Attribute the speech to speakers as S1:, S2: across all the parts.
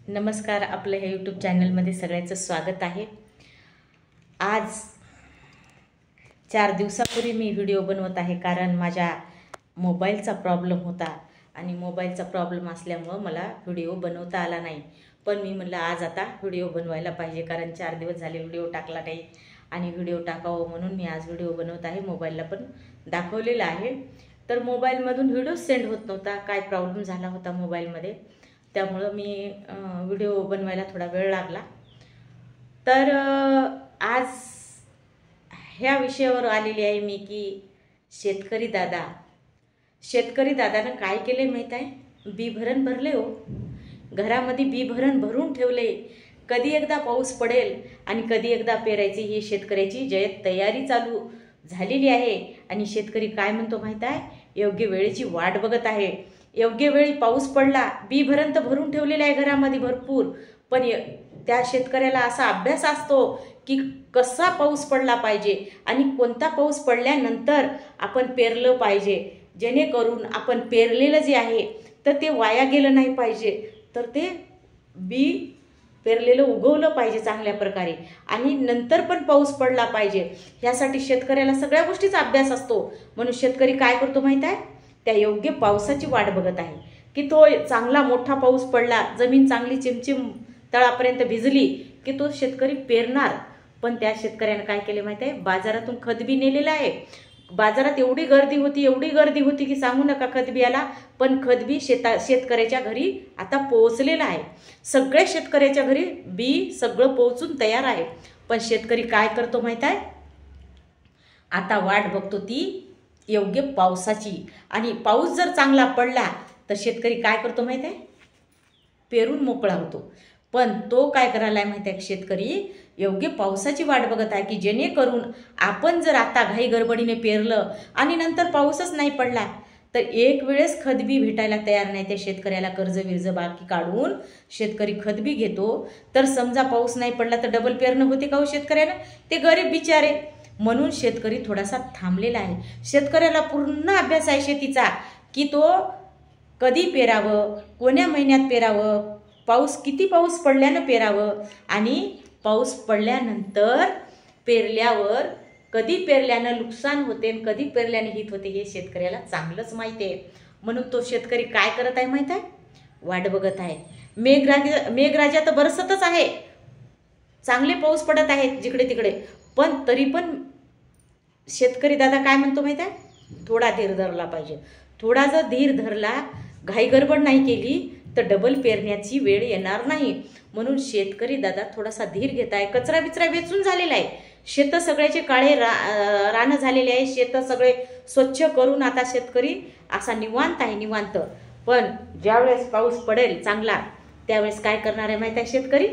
S1: नमस्कार, आपलं हे यूट्यूब चॅनलमध्ये सगळ्यांचं स्वागत आहे। आज 4 दिवसापूर्वी मी व्हिडिओ बनवत आहे कारण माझ्या मोबाईलचा प्रॉब्लेम होता आणि मोबाईलचा प्रॉब्लेम असल्यामुळे मला व्हिडिओ बनवता आला नाही। पण मी म्हटलं आज आता व्हिडिओ बनवायला पाहिजे कारण 4 दिवस झाले व्हिडिओ टाकला नाही आणि व्हिडिओ टाकावं म्हणून मी आज व्हिडिओ बनवत आहे। मोबाईलला पण दाखवलेलं आहे, तर मोबाईलमधून व्हिडिओ सेंड होत नव्हता, काय प्रॉब्लेम झाला होता मोबाईलमध्ये, त्यामुळे मी व्हिडिओ बनवायला थोडा वेळ लागला। तर आज ह्या विषयावर आलेली आहे मी की शेतकरी दादानं काय केले माहित आहे? बी भरण भरले हो, घरामध्ये बी भरण भरून ठेवले। कधी एकदा पाऊस पडेल आणि कधी एकदा पेरायची ही शेतकऱ्याची तयारी चालू झालेली आहे। आणि शेतकरी काय म्हणतो माहित आहे? योग्य वेळेची वाट बघत आहे। योग्य वेळी पाऊस पडला, बी भरण तर भरून ठेवलेलं आहे घरामध्ये भरपूर, पण त्या शेतकऱ्याला असा अभ्यास असतो की कसा पाऊस पडला पाहिजे आणि कोणता पाऊस पडल्यानंतर आपण पेरलं पाहिजे, जेणेकरून आपण पेरलेलं जे आहे तर ते वाया गेलं नाही पाहिजे, तर ते बी पेरलेलं उगवलं पाहिजे चांगल्या प्रकारे आणि नंतर पण पाऊस पडला पाहिजे। ह्यासाठी शेतकऱ्याला सगळ्या गोष्टीचा अभ्यास असतो। म्हणून शेतकरी काय करतो माहित आहे? त्या योग्य पावसाची वाट बघत आहे की तो चांगला मोठा पाऊस पडला, जमीन चांगली चिमचिम तळापर्यंत भिजली की तो शेतकरी पेरणार। पण त्या शेतकऱ्याने काय केले माहिती आहे? बाजारातून खत बी नेलेलं आहे। बाजारात एवढी गर्दी होती की सांगू नका खत बियाला, पण खत बी शेतकऱ्याच्या घरी आता पोहोचलेलं आहे। सगळ्या शेतकऱ्याच्या घरी बी सगळं पोहोचून तयार आहे। पण शेतकरी काय करतो माहित आहे? आता वाट बघतो ती योग्य पावसाची, आणि पाऊस जर चांगला पडला तर शेतकरी काय करतो माहित आहे? पेरून मोकळा होतो। पण तो काय करायला माहित आहे? शेतकरी योग्य पावसाची वाट बघत आहे की जेणेकरून आपण जर आता घाई गडबडीने पेरलं आणि नंतर पाऊसच नाही पडला तर एक वेळेस खत बी भेटायला तयार नाही। त्या शेतकऱ्याला कर्ज विर्ज बाकी काढून शेतकरी खत बी घेतो, तर समजा पाऊस नाही पडला तर डबल पेरणं होते का हो शेतकऱ्याला? ते गरीब बिचारे। म्हणून शेतकरी थोडासा थांबलेला आहे। शेतकऱ्याला पूर्ण अभ्यास आहे शेतीचा की तो कधी पेरावं, कोण्या महिन्यात पेरावं, किती पाऊस पडल्यानं पेरावं, आणि पाऊस पडल्यानंतर पेरल्यावर कधी पेरल्यानं नुकसान होते आणि कधी पेरल्याने हित होते हे शेतकऱ्याला चांगलंच माहिती आहे। म्हणून तो शेतकरी काय करत आहे माहित आहे? वाट बघत आहे। मेघराजा तर बरसतच आहे, चांगले पाऊस पडत आहेत जिकडे तिकडे, पण तरी पण शेतकरी दादा काय म्हणतो माहित आहे? थोडा धीर धरला पाहिजे। थोडा जर धीर धरला, घाई गडबड नाही केली तर डबल पेरण्याची वेळ येणार नाही। म्हणून शेतकरी दादा थोडासा धीर घेत आहे। कचरा बिचरा वेचून झालेला आहे, शेतं सगळ्याचे काळे रान झालेले आहे, शेतं सगळे स्वच्छ करून आता शेतकरी असा निवांत आहे, निवांत। पण ज्यावेळेस पाऊस पडेल चांगला त्यावेळेस काय करणार आहे माहित आहे? शेतकरी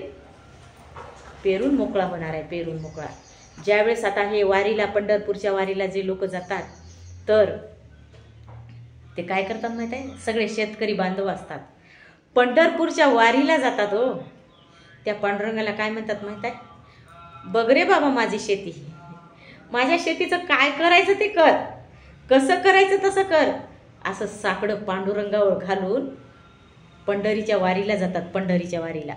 S1: पेरून मोकळा होणार आहे, पेरून मोकळा। ज्यावेळेस आता हे वारीला, पंढरपूरच्या वारीला जे लोक जातात तर ते काय करतात माहित आहे? सगळे शेतकरी बांधव असतात, पंढरपूरच्या वारीला जातात हो। त्या पांडुरंगाला काय म्हणतात माहित आहे? बघ रे बाबा माझी शेती, माझ्या शेतीचं काय करायचं ते कर, कसं करायचं तसं कर, असं साकडं पांडुरंगावर घालून पंढरीच्या वारीला जातात, पंढरीच्या वारीला।